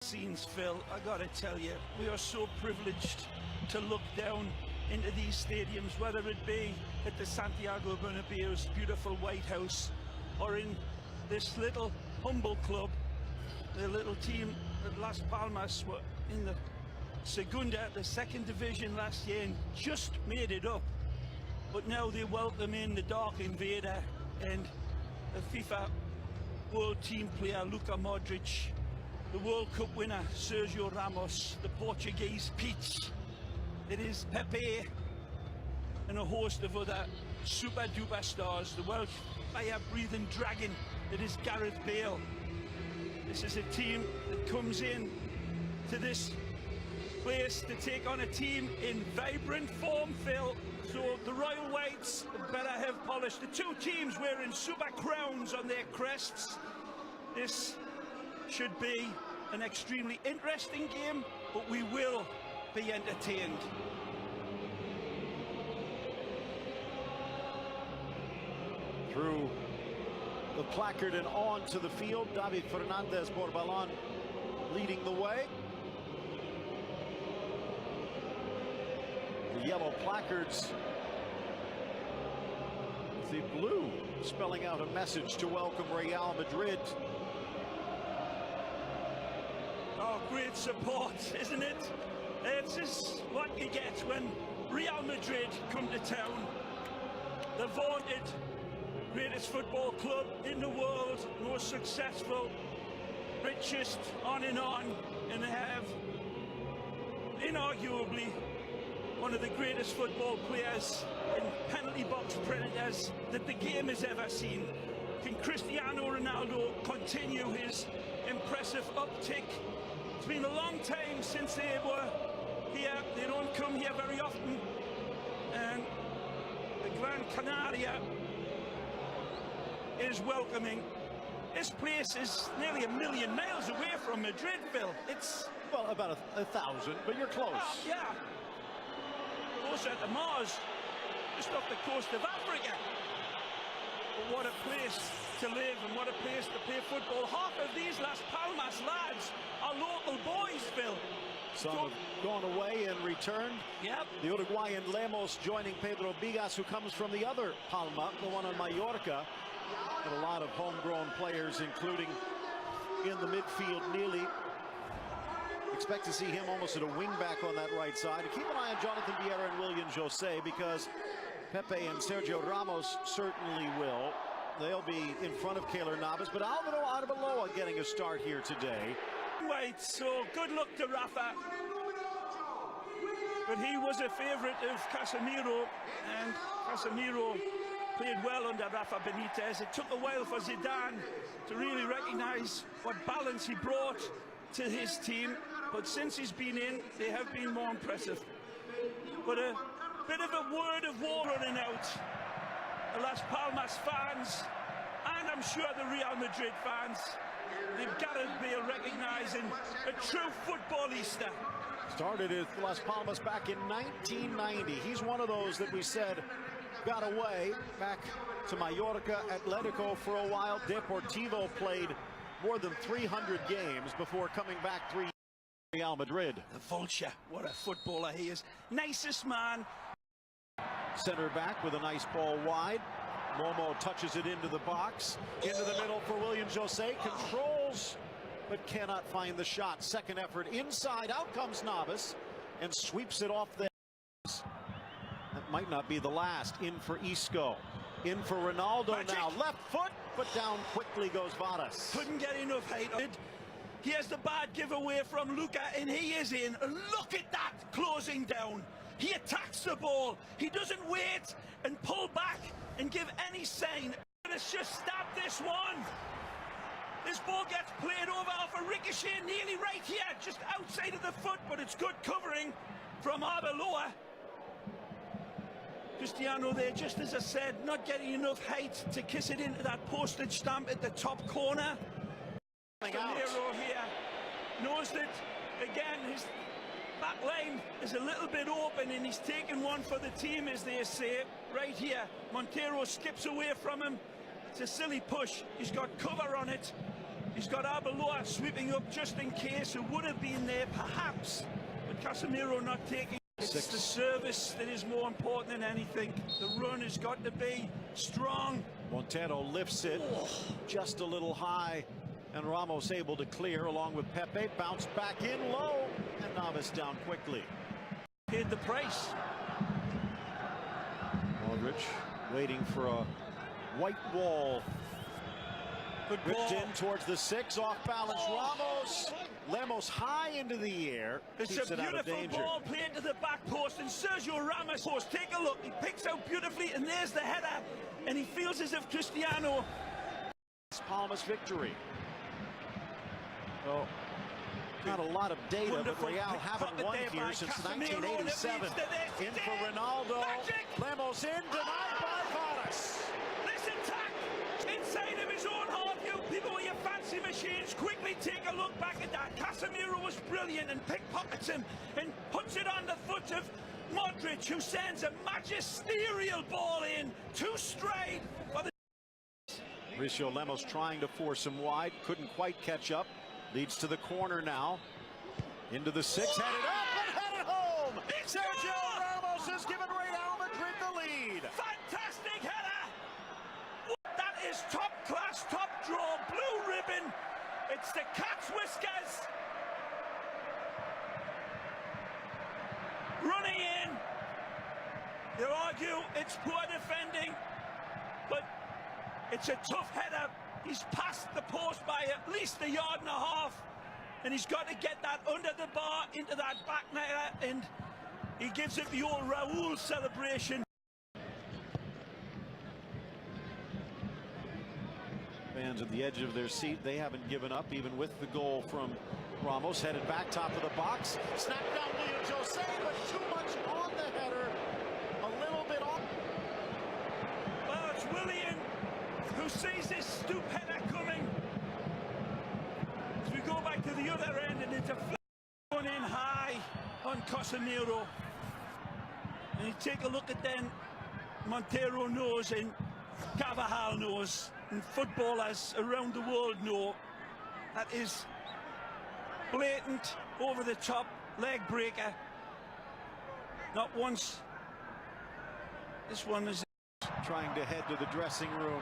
Scenes, Phil, I gotta tell you, we are so privileged to look down into these stadiums, whether it be at the Santiago Bernabeu's beautiful White House or in this little humble club, the little team at Las Palmas were in the Segunda, the second division last year, and just made it up. But now they welcome in the Dark Invader and the FIFA World Team player Luka Modric, the World Cup winner Sergio Ramos, the Portuguese Peach, it is Pepe, and a host of other super duper stars, the Welsh fire-breathing dragon that is Gareth Bale. This is a team that comes in to this place to take on a team in vibrant form, Phil. So the Royal Whites better have polished. The two teams wearing super crowns on their crests. This should be an extremely interesting game, but we will be entertained. Through the placard and on to the field, David Fernandez Borbalon leading the way. The yellow placards, the blue spelling out a message to welcome Real Madrid. Oh, great support, isn't it? It's just what you get when Real Madrid come to town. The vaunted greatest football club in the world, most successful, richest, on, and they have inarguably one of the greatest football players in penalty box predators that the game has ever seen. Can Cristiano Ronaldo continue his impressive uptick? It's been a long time since they were here. They don't come here very often. And the Gran Canaria is welcoming. This place is nearly 1,000,000 miles away from Madrid, Phil. It's... well, about 1,000, but you're close. Yeah. Closer to Mars, just off the coast of Africa. But what a place to live and what a place to play football. Half of these Las Palmas lads are local boys, Phil. Some have gone away and returned. Yep. The Uruguayan Lemos joining Pedro Bigas, who comes from the other Palma, the one on Mallorca. And a lot of homegrown players, including in the midfield, Neely. Expect to see him almost at a wing-back on that right side. Keep an eye on Jonathan Vieira and William Jose, because Pepe and Sergio Ramos certainly will. They'll be in front of Keylor Navas, but Alvaro Arbeloa getting a start here today. Wait, so good luck to Rafa. But he was a favourite of Casemiro, and Casemiro played well under Rafa Benitez. It took a while for Zidane to really recognise what balance he brought to his team, but since he's been in, they have been more impressive. But a bit of a word of war running out. The Las Palmas fans, and I'm sure the Real Madrid fans, they've got to be recognising a true footballista. Started at Las Palmas back in 1990. He's one of those that we said got away back to Mallorca, Atletico for a while. Deportivo played more than 300 games before coming back 3 years to Real Madrid. The Vulture, what a footballer he is. Nicest man. Center back with a nice ball wide. Momo touches it into the box. Into the middle for William Jose. Controls, but cannot find the shot. Second effort inside. Out comes Navas and sweeps it off there. That might not be the last. In for Isco. In for Ronaldo. Magic. Now. Left foot, but down quickly goes Varas. Couldn't get enough height on it. Here's the bad giveaway from Luka, and he is in. Look at that, closing down. He attacks the ball. He doesn't wait and pull back and give any sign. Let's just stop this one. This ball gets played over off a ricochet nearly right here, just outside of the foot, but it's good covering from Arbeloa. Cristiano there, just as I said, not getting enough height to kiss it into that postage stamp at the top corner. Casemiro here knows that, again, his back line is a little bit open, and he's taken one for the team, as they say. Right here, Montero skips away from him. It's a silly push. He's got cover on it. He's got Arbeloa sweeping up just in case, who would have been there perhaps, but Casemiro not taking. It's the service that is more important than anything. The run has got to be strong. Montero lifts it just a little high, and Ramos able to clear along with Pepe. Bounced back in low, and Navas down quickly. Paid the price. Modric waiting for a white wall. Ripped in towards the 6, off balance. Lemos high into the air. It's a beautiful ball played to the back post, and Sergio Ramos, take a look, he picks out beautifully, and there's the header, and he feels as if Cristiano. Palmas victory. Well, not a lot of data, wonderful, but Real haven't won here since Casemiro, 1987. In for Ronaldo. Magic. Lemos in, denied by Vargas. This attack inside of his own half. You people with your fancy machines, quickly take a look back at that. Casemiro was brilliant and pickpockets him and puts it on the foot of Modric, who sends a magisterial ball in, too straight for the. Mauricio Lemos trying to force him wide, couldn't quite catch up. Leads to the corner now. Into the 6, headed up and headed home. Sergio Ramos has given Real Madrid the lead. Fantastic header. That is top class, top draw, blue ribbon. It's the cat's whiskers. Running in. They'll argue it's poor defending, but it's a tough header. He's passed the post by at least a yard and a half, and he's got to get that under the bar into that back net, and he gives it the old Raúl celebration. Fans at the edge of their seat, they haven't given up even with the goal from Ramos. Headed back top of the box, snapped down William Jose, but too much on the header, a little bit on. Well, it's William who sees this stoop header coming. As we go back to the other end, and it's a one in high on Casemiro. And you take a look at then, Montero knows and Carvajal knows, and footballers around the world know, that is blatant, over the top, leg breaker. Not once. This one is trying to head to the dressing room.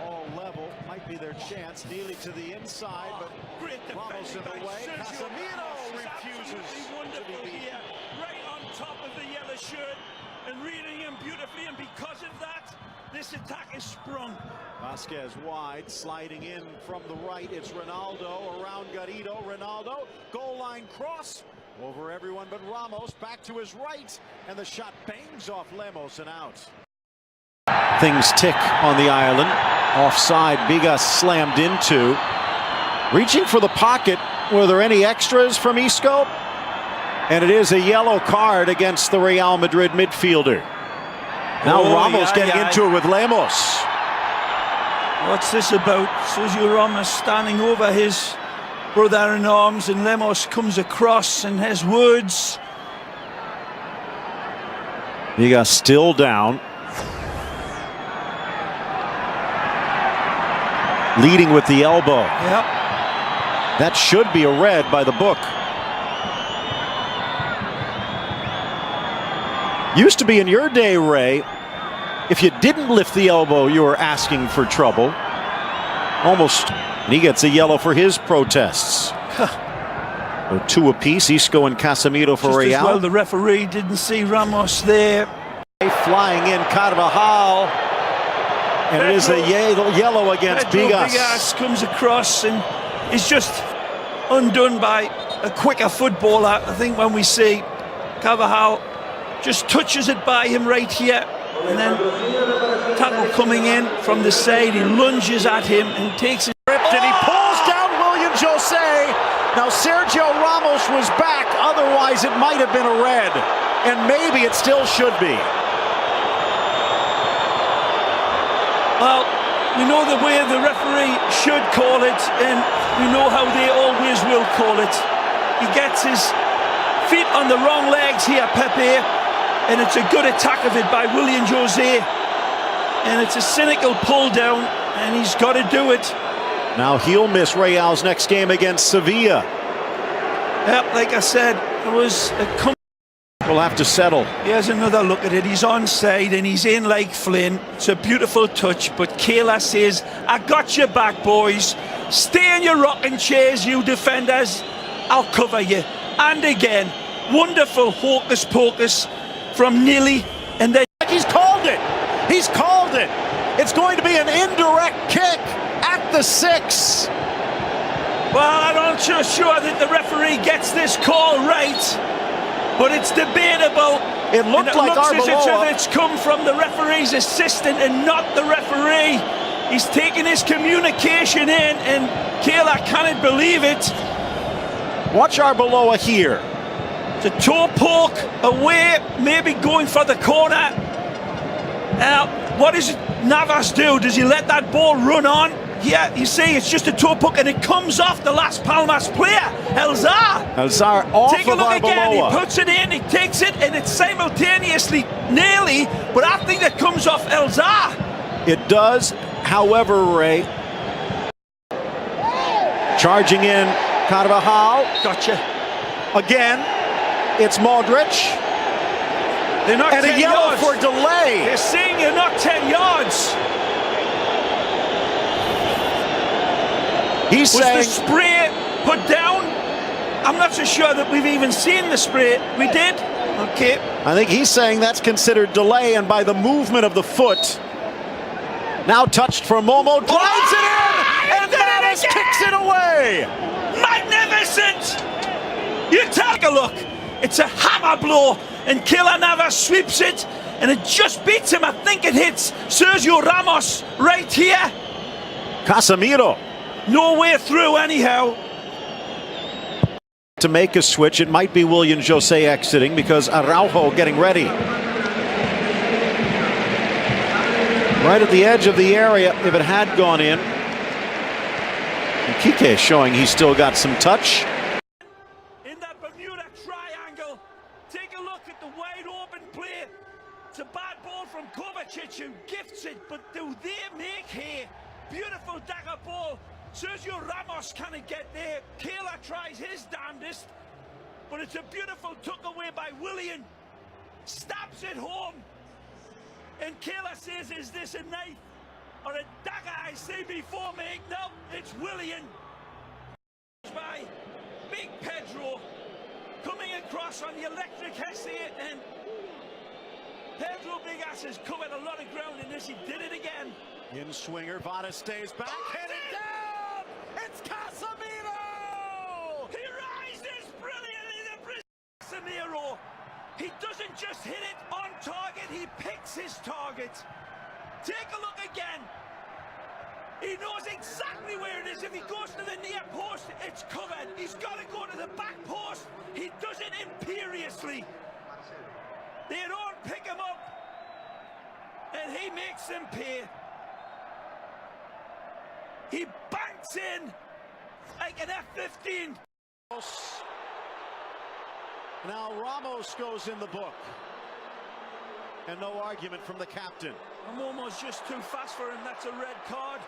All level, might be their chance. Nearly to the inside, but great Ramos in the way. Casemiro refuses to be beaten. Right on top of the yellow shirt and reading him beautifully, and because of that, this attack is sprung. Vasquez wide, sliding in from the right. It's Ronaldo around Garrido. Ronaldo, goal line cross over everyone but Ramos. Back to his right, and the shot bangs off Lemos and out. Things tick on the island. Offside, Bigas slammed into. Reaching for the pocket. Were there any extras from Isco? And it is a yellow card against the Real Madrid midfielder. Now Ramos getting into it with Lemos. What's this about? Sergio Ramos standing over his brother in arms, and Lemos comes across and has words. Bigas still down. Leading with the elbow. Yep. That should be a red by the book. Used to be in your day, Ray, if you didn't lift the elbow, you were asking for trouble. Almost. And he gets a yellow for his protests. So 2 apiece, Isco and Casemiro for Real. As well, the referee didn't see Ramos there. Flying in Carvajal. And it is a yellow against Bigas. Bigas comes across and is just undone by a quicker footballer. I think when we see Carvajal just touches it by him right here, and then tackle coming in from the side, he lunges at him and takes it. And he pulls down William Jose. Now Sergio Ramos was back, otherwise it might have been a red, and maybe it still should be. Well, we know the way the referee should call it, and we know how they always will call it. He gets his feet on the wrong legs here, Pepe, and it's a good attack of it by William Jose. And it's a cynical pull down, and he's got to do it. Now he'll miss Real's next game against Sevilla. Yep, like I said, it was a We'll have to settle. Here's another look at it. He's onside and he's in like Flynn. It's a beautiful touch, but Kayla says, I got your back, boys. Stay in your rocking chairs, you defenders. I'll cover you. And again, wonderful hocus pocus from Neely. And then he's called it. He's called it. It's going to be an indirect kick at the 6. Well, I'm not sure that the referee gets this call right. But it's debatable. It looked like looks as Arbeloa. if it's come from the referee's assistant and not the referee. He's taking his communication in, and Kayla can't believe it. Watch Arbeloa here. It's a toe poke away, maybe going for the corner. Now, what does Navas do? Does he let that ball run on? Yeah, you see, it's just a toe poke, and it comes off the last Palmas player, Elzar. Elzar off Take a of look again. He Arbeloa. puts it in, he takes it, and it's simultaneously nearly, but I think that comes off Elzar. It does, however, Ray. Charging in, Carvajal. Gotcha. Again, it's Modric. They're not and 10 a yellow yards. for delay. They're saying you're not 10 yards. He's Was saying the spray put down? I'm not so sure that we've even seen the spray. We did? Okay. I think he's saying that's considered delay, and by the movement of the foot. Now touched for Momo, drives it in, and Navas kicks it away. Magnificent! You take a look. It's a hammer blow, and Keylor Navas sweeps it, and it just beats him. I think it hits Sergio Ramos right here. Casemiro. No way through anyhow. To make a switch, it might be William Jose exiting because Araujo getting ready. Right at the edge of the area, if it had gone in. And Kike showing he's still got some touch. In that Bermuda triangle, take a look at the wide open play. It's a bad ball from Kovacic who gifts it, but do they make hay? Beautiful dagger ball. Sergio Ramos can't get there. Kayla tries his damnedest, but it's a beautiful tuck away by Willian. Stabs it home. And Kayla says, is this a knife or a dagger? I say before me, no, it's Willian. By Big Pedro coming across on the electric essay, and Pedro Bigas has covered a lot of ground in this. He did it again. In swinger, Vada stays back, headed down. It's Casemiro! He rises brilliantly, the Casemiro. He doesn't just hit it on target, he picks his target. Take a look again. He knows exactly where it is. If he goes to the near post, it's covered. He's got to go to the back post. He does it imperiously. They don't pick him up, and he makes them pay. He banks in like an F-15. Now Ramos goes in the book. And no argument from the captain. I'm almost just too fast for him. That's a red card.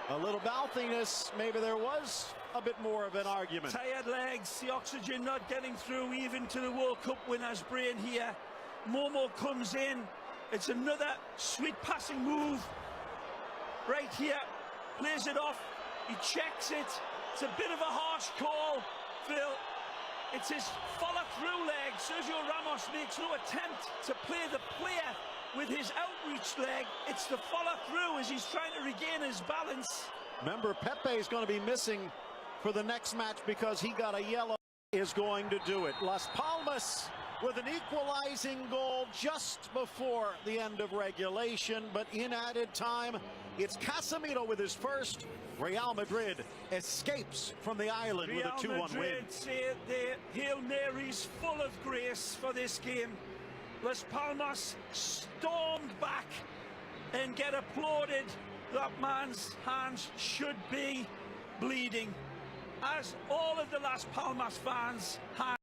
A little mouthiness. Maybe there was a bit more of an argument. Tired legs, the oxygen not getting through even to the World Cup winner's brain here. Momo comes in. It's another sweet passing move. Right here. Plays it off. He checks it. It's a bit of a harsh call, Phil. It's his follow-through leg. Sergio Ramos makes no attempt to play the player with his outreach leg. It's the follow-through as he's trying to regain his balance. Remember, Pepe is going to be missing for the next match because he got a yellow. Is going to do it. Las Palmas with an equalizing goal just before the end of regulation, but in added time, it's Casemiro with his first. Real Madrid escapes from the island with a 2-1 win. Madrid say their Hail Marys full of grace for this game. Las Palmas stormed back and get applauded. That man's hands should be bleeding, as all of the Las Palmas fans have.